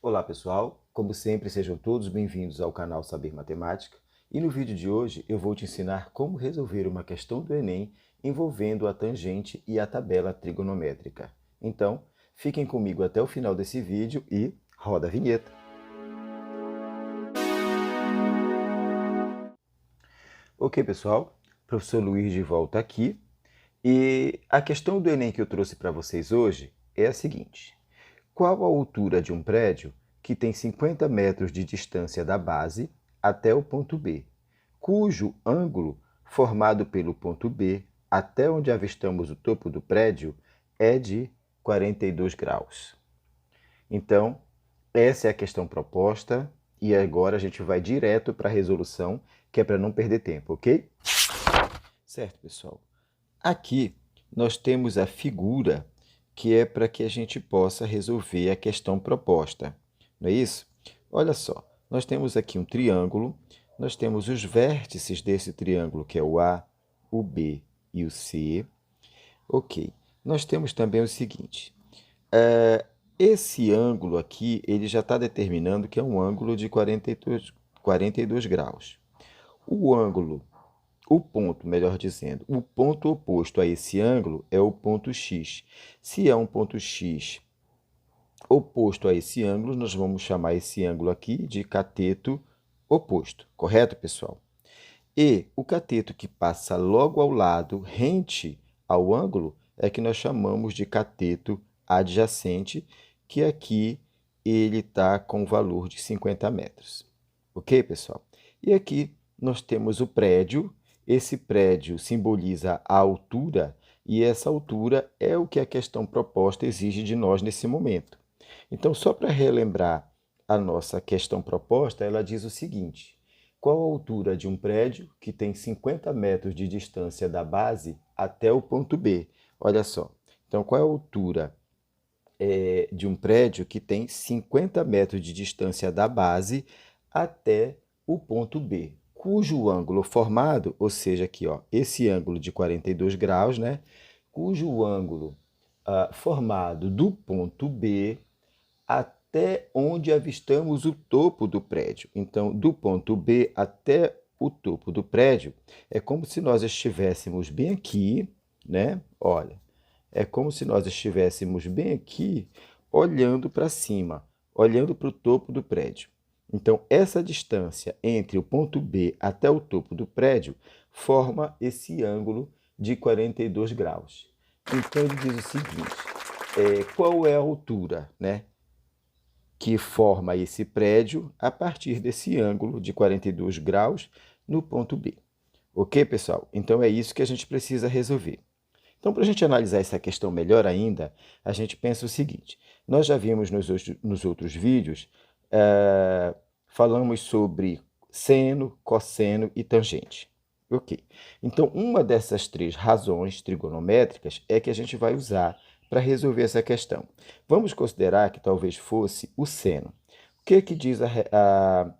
Olá pessoal, como sempre sejam todos bem-vindos ao canal Saber Matemática e no vídeo de hoje eu vou te ensinar como resolver uma questão do Enem envolvendo a tangente e a tabela trigonométrica. Então, fiquem comigo até o final desse vídeo e roda a vinheta! Ok pessoal, professor Luiz de volta aqui e a questão do Enem que eu trouxe para vocês hoje é a seguinte: qual a altura de um prédio que tem 50 metros de distância da base até o ponto B, cujo ângulo formado pelo ponto B até onde avistamos o topo do prédio é de 42 graus? Então, essa é a questão proposta e agora a gente vai direto para a resolução, que é para não perder tempo, ok? Certo, pessoal. Aqui nós temos a figura que é para que a gente possa resolver a questão proposta, não é isso? Olha só, nós temos aqui um triângulo, nós temos os vértices desse triângulo, que é o A, o B e o C. Ok, nós temos também o seguinte, esse ângulo aqui, ele já está determinando que é um ângulo de 42 graus. O ponto, melhor dizendo, o ponto oposto a esse ângulo é o ponto X. Se é um ponto X oposto a esse ângulo, nós vamos chamar esse ângulo aqui de cateto oposto, correto, pessoal? E o cateto que passa logo ao lado, rente ao ângulo, é que nós chamamos de cateto adjacente, que aqui ele está com o valor de 50 metros. Ok, pessoal? E aqui nós temos o prédio. Esse prédio simboliza a altura, e essa altura é o que a questão proposta exige de nós nesse momento. Então, só para relembrar a nossa questão proposta, ela diz o seguinte: qual a altura de um prédio que tem 50 metros de distância da base até o ponto B? Olha só. Então, qual é a altura de um prédio que tem 50 metros de distância da base até o ponto B, cujo ângulo formado, ou seja, aqui, ó, esse ângulo de 42 graus, né? Cujo ângulo formado do ponto B até onde avistamos o topo do prédio. Então, do ponto B até o topo do prédio, é como se nós estivéssemos bem aqui, né? Olha, é como se nós estivéssemos bem aqui, olhando para cima, olhando para o topo do prédio. Então, essa distância entre o ponto B até o topo do prédio forma esse ângulo de 42 graus. Então, ele diz o seguinte, qual é a altura, né, que forma esse prédio a partir desse ângulo de 42 graus no ponto B. Ok, pessoal? Então, é isso que a gente precisa resolver. Então, para a gente analisar essa questão melhor ainda, a gente pensa o seguinte: nós já vimos nos outros vídeos, falamos sobre seno, cosseno e tangente. Ok. Então, uma dessas três razões trigonométricas é que a gente vai usar para resolver essa questão. Vamos considerar que talvez fosse o seno. O que diz a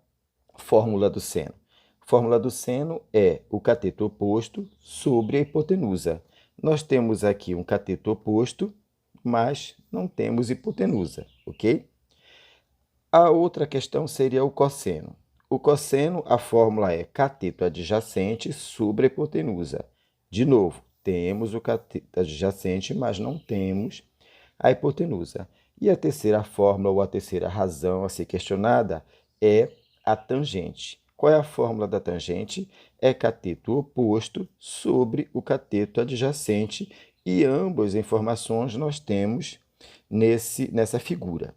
fórmula do seno? A fórmula do seno é o cateto oposto sobre a hipotenusa. Nós temos aqui um cateto oposto, mas não temos hipotenusa, ok? A outra questão seria o cosseno. O cosseno, a fórmula é cateto adjacente sobre a hipotenusa. De novo, temos o cateto adjacente, mas não temos a hipotenusa. E a terceira fórmula, ou a terceira razão a ser questionada, é a tangente. Qual é a fórmula da tangente? É cateto oposto sobre o cateto adjacente, e ambas as informações nós temos nessa figura.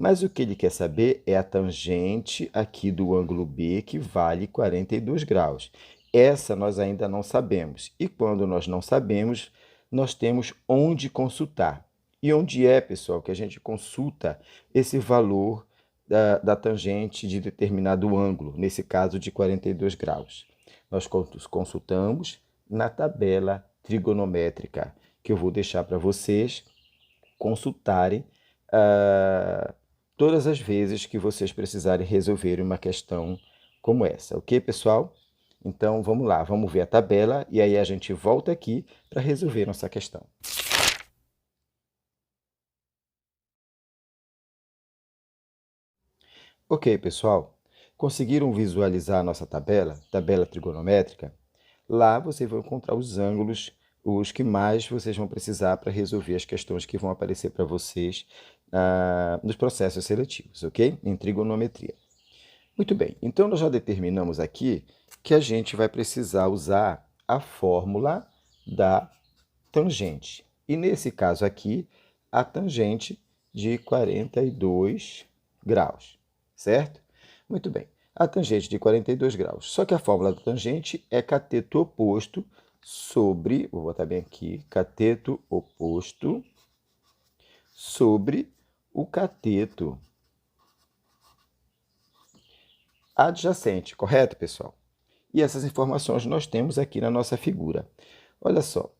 Mas o que ele quer saber é a tangente aqui do ângulo B, que vale 42 graus. Essa nós ainda não sabemos. E quando nós não sabemos, nós temos onde consultar. E onde é, pessoal, que a gente consulta esse valor da tangente de determinado ângulo, nesse caso de 42 graus? Nós consultamos na tabela trigonométrica, que eu vou deixar para vocês consultarem todas as vezes que vocês precisarem resolver uma questão como essa, ok, pessoal? Então, vamos lá, vamos ver a tabela e aí a gente volta aqui para resolver nossa questão. Ok, pessoal? Conseguiram visualizar a nossa tabela trigonométrica? Lá você vai encontrar os ângulos, os que mais vocês vão precisar para resolver as questões que vão aparecer para vocês nos processos seletivos, ok? Em trigonometria. Muito bem, então nós já determinamos aqui que a gente vai precisar usar a fórmula da tangente. E nesse caso aqui, a tangente de 42 graus, certo? Muito bem, a tangente de 42 graus. Só que a fórmula da tangente é cateto oposto sobre, vou botar bem aqui, cateto oposto sobre o cateto adjacente, correto, pessoal? E essas informações nós temos aqui na nossa figura. Olha só.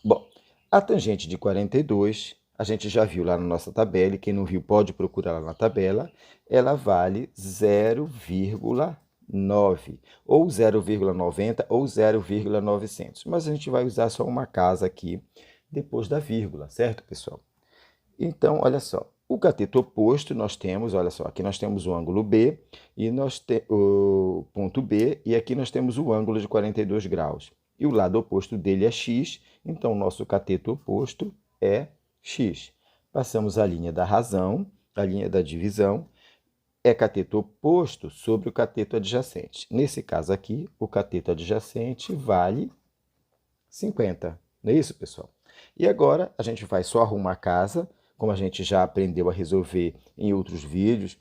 Bom, a tangente de 42, a gente já viu lá na nossa tabela, e quem não viu pode procurar lá na tabela, ela vale 0,9, ou 0,90 ou 0,900. Mas a gente vai usar só uma casa aqui depois da vírgula, certo, pessoal? Então, olha só, o cateto oposto nós temos, olha só, aqui nós temos o ângulo B, e o ponto B, e aqui nós temos o ângulo de 42 graus. E o lado oposto dele é x, então o nosso cateto oposto é x. Passamos a linha da razão, a linha da divisão, é cateto oposto sobre o cateto adjacente. Nesse caso aqui, o cateto adjacente vale 50. Não é isso, pessoal? E agora a gente vai só arrumar a casa, como a gente já aprendeu a resolver em outros vídeos,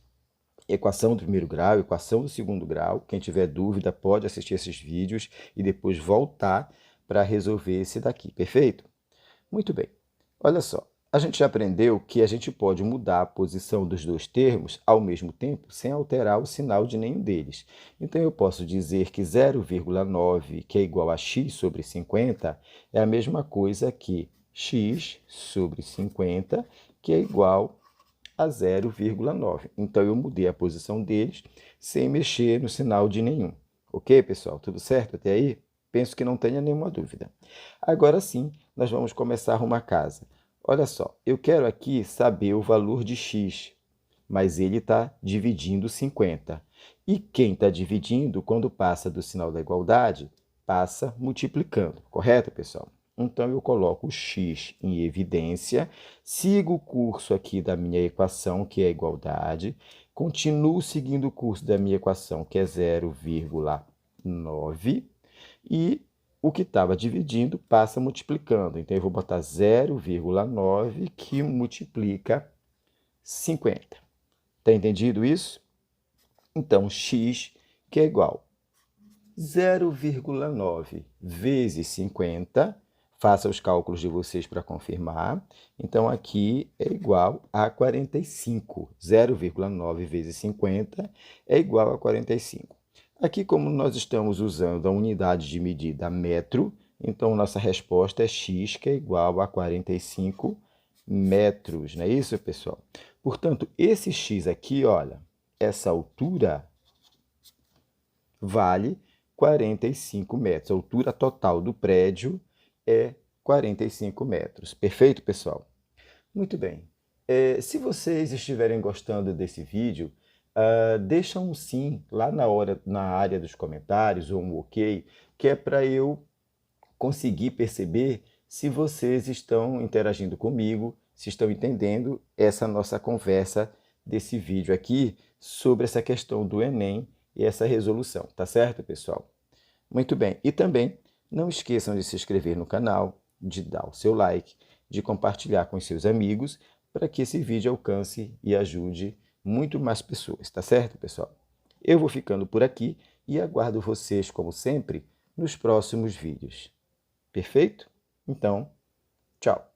equação do primeiro grau, equação do segundo grau. Quem tiver dúvida pode assistir esses vídeos e depois voltar para resolver esse daqui, perfeito? Muito bem. Olha só, a gente já aprendeu que a gente pode mudar a posição dos dois termos ao mesmo tempo sem alterar o sinal de nenhum deles. Então, eu posso dizer que 0,9, que é igual a x sobre 50, é a mesma coisa que x sobre 50, que é igual a 0,9. Então, eu mudei a posição deles sem mexer no sinal de nenhum. Ok, pessoal? Tudo certo até aí? Penso que não tenha nenhuma dúvida. Agora sim, nós vamos começar a arrumar casa. Olha só, eu quero aqui saber o valor de x, mas ele está dividindo 50. E quem está dividindo, quando passa do sinal da igualdade, passa multiplicando, correto, pessoal? Então, eu coloco o x em evidência, sigo o curso aqui da minha equação, que é a igualdade, continuo seguindo o curso da minha equação, que é 0,9, e o que estava dividindo passa multiplicando. Então, eu vou botar 0,9 que multiplica 50. Está entendido isso? Então, x, que é igual a 0,9 vezes 50, faça os cálculos de vocês para confirmar. Então, aqui é igual a 45. 0,9 vezes 50 é igual a 45. Aqui, como nós estamos usando a unidade de medida metro, então nossa resposta é x, que é igual a 45 metros. Não é isso, pessoal? Portanto, esse x aqui, olha, essa altura vale 45 metros. A altura total do prédio é 45 metros. Perfeito, pessoal? Muito bem. Se vocês estiverem gostando desse vídeo, deixa um sim lá na área dos comentários, ou um ok, que é para eu conseguir perceber se vocês estão interagindo comigo, se estão entendendo essa nossa conversa desse vídeo aqui sobre essa questão do Enem e essa resolução, tá certo, pessoal? Muito bem. E também não esqueçam de se inscrever no canal, de dar o seu like, de compartilhar com os seus amigos, para que esse vídeo alcance e ajude muito mais pessoas, tá certo, pessoal? Eu vou ficando por aqui e aguardo vocês, como sempre, nos próximos vídeos. Perfeito? Então, tchau!